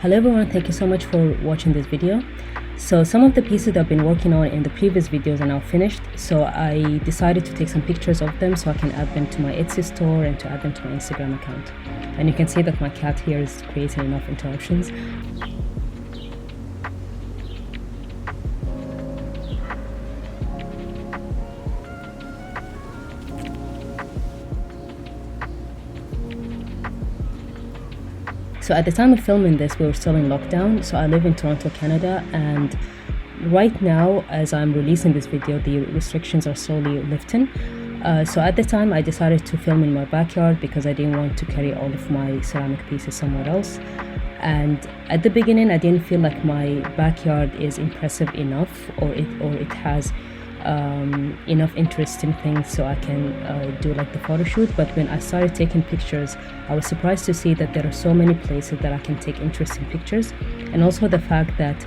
Hello everyone, thank you so much for watching this video. So some of the pieces that I've been working on in the previous videos are now finished, so I decided to take some pictures of them so I can add them to my Etsy store and to add them to my Instagram account. And you can see that my cat here is creating enough interruptions. So at the time of filming this, we were still in lockdown. So I live in Toronto, Canada, and right now, as I'm releasing this video, the restrictions are slowly lifting. So at the time, I decided to film in my backyard because I didn't want to carry all of my ceramic pieces somewhere else. And at the beginning, I didn't feel like my backyard is impressive enough, or it has enough interesting things so I can do like the photo shoot. But when I started taking pictures, I was surprised to see that there are so many places that I can take interesting pictures, and also the fact that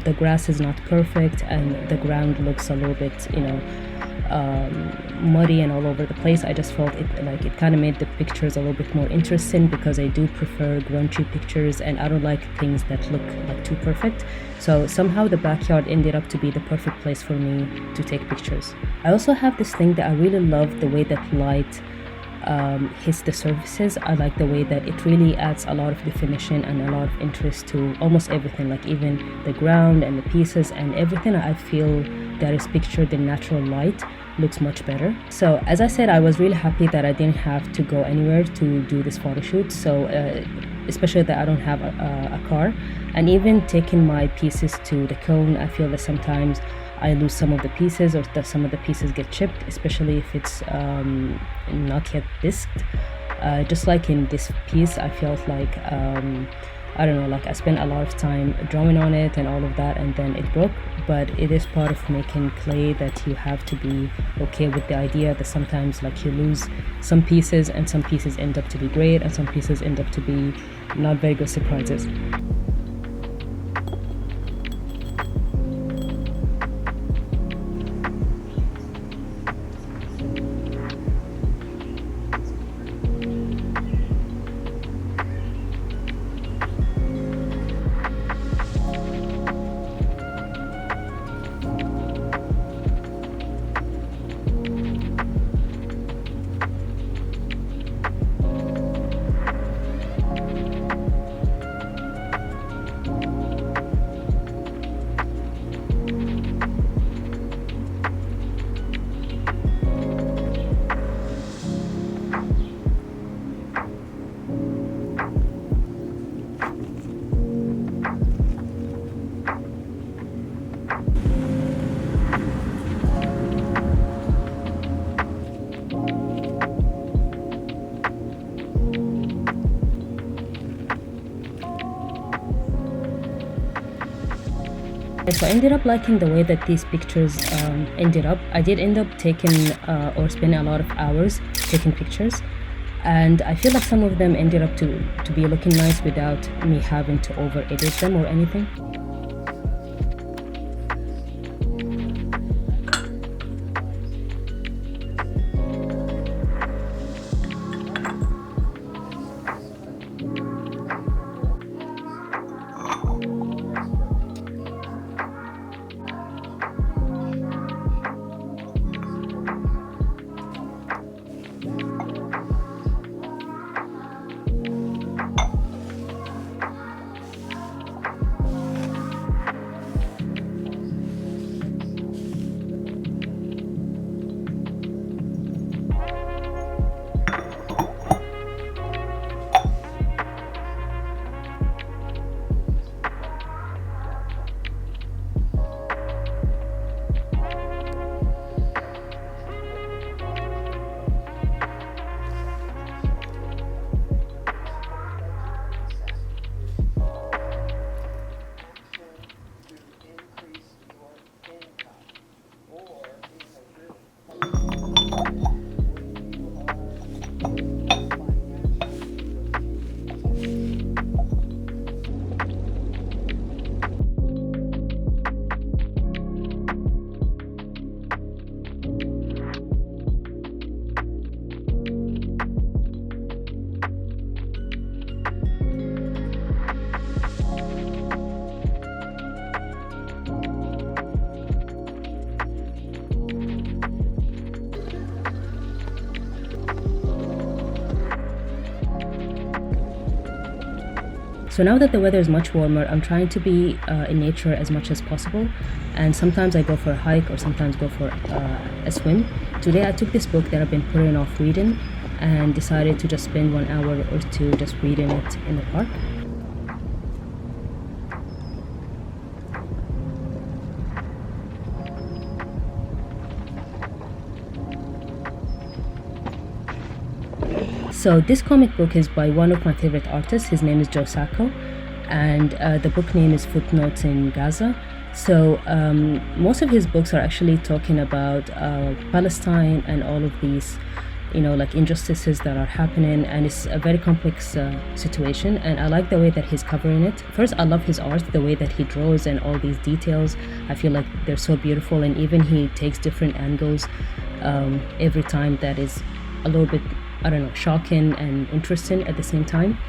the grass is not perfect and the ground looks a little bit, muddy and all over the place. I just felt it kind of made the pictures a little bit more interesting, because I do prefer grungy pictures and I don't like things that look like too perfect. So somehow the backyard ended up to be the perfect place for me to take pictures. I also have this thing that I really love, the way that light hits the surfaces. I like the way that it really adds a lot of definition and a lot of interest to almost everything, like even the ground and the pieces and everything. I feel that is pictured in natural light looks much better. So as I said, I was really happy that I didn't have to go anywhere to do this photo shoot. So especially that I don't have a car, and even taking my pieces to the cone, I feel that sometimes I lose some of the pieces, or that some of the pieces get chipped, especially if it's not yet disked. Just like in this piece, I felt like I don't know, like I spent a lot of time drawing on it and all of that, and then it broke. But it is part of making clay that you have to be okay with the idea that sometimes like you lose some pieces, and some pieces end up to be great and some pieces end up to be not very good surprises. So I ended up liking the way that these pictures ended up. I did end up taking or spending a lot of hours taking pictures, and I feel like some of them ended up to be looking nice without me having to over edit them or anything. So now that the weather is much warmer, I'm trying to be in nature as much as possible, and sometimes I go for a hike or sometimes go for a swim. Today I took this book that I've been putting off reading and decided to just spend 1 hour or two just reading it in the park. So this comic book is by one of my favorite artists. His name is Joe Sacco, and the book name is Footnotes in Gaza. So most of his books are actually talking about Palestine and all of these, like injustices that are happening, and it's a very complex situation, and I like the way that he's covering it. First, I love his art, the way that he draws and all these details. I feel like they're so beautiful, and even he takes different angles every time that is a little bit, I don't know, shocking and interesting at the same time.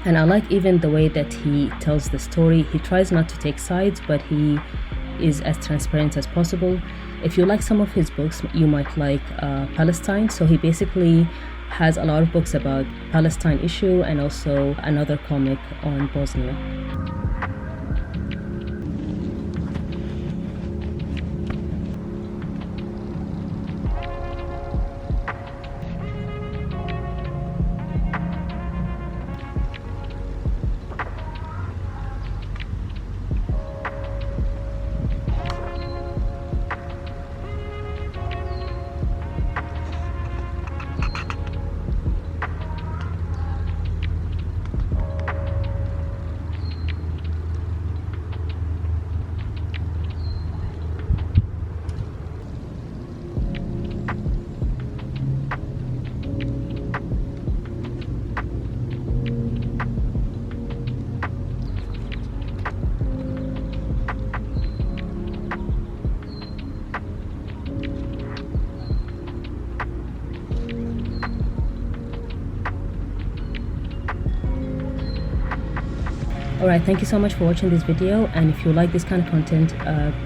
And I like even the way that he tells the story. He tries not to take sides, but he is as transparent as possible. If you like some of his books, you might like Palestine. So he basically has a lot of books about Palestine issue and also another comic on Bosnia. Alright, thank you so much for watching this video, and if you like this kind of content,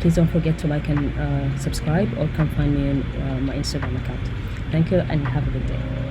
please don't forget to like and subscribe, or come find me on my Instagram account. Thank you and have a good day.